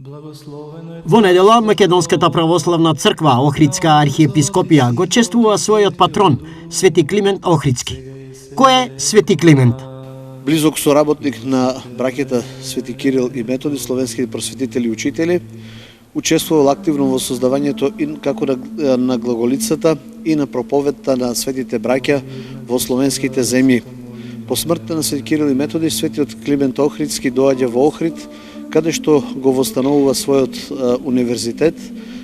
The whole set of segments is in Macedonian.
Во недела Македонската православна црква Охридска архиепископија го чествува својот патрон, Свети Климент Охридски. Кој е Свети Климент? Близок соработник на браќата Свети Кирил и Методи, словенски просветители и учители, учествувал активно во создавањето и како на глаголицата и на проповедта на светите браќа во словенските земји. По смртта на Свети Кирил и Методи, Светиот Климент Охридски доаѓа во Охрид, каде што го востановува својот универзитет,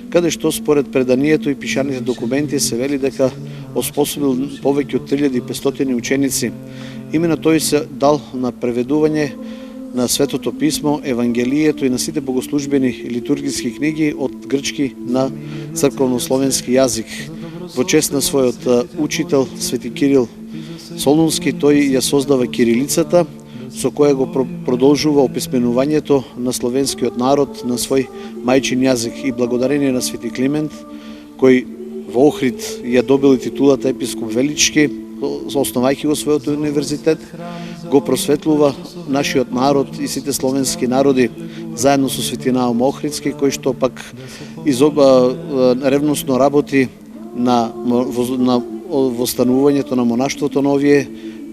каде што според преданието и пишаните документи се вели дека оспособил повеќе од 3500 ученици. Именно тој се дал на преведување на Светото писмо, Евангелието и на сите богослужбени и литургиски книги од грчки на црковнословенски јазик. Во чест на својот учител Свети Кирил Солунски, тој ја создава кирилицата, со која го продолжува описменувањето на словенскиот народ на свој мајчин јазик, и благодарение на Свети Климент, кој во Охрид ја добил титулата епископ Велички, основајќи го својот универзитет, го просветлува нашиот народ и сите словенски народи заедно со Свети Наум Охридски, кој што пак ревносно работи на востанувањето на монаштвото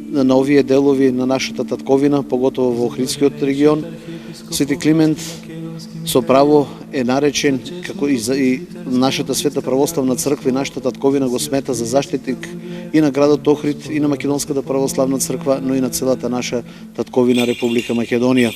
на овие делови на нашата татковина, поготово во Охридскиот регион. Свети Климент со право е наречен, како и нашата Света православна црква и нашата татковина го смета за заштитник и на градот Охрид, и на Македонската православна црква, но и на целата наша татковина Република Македонија.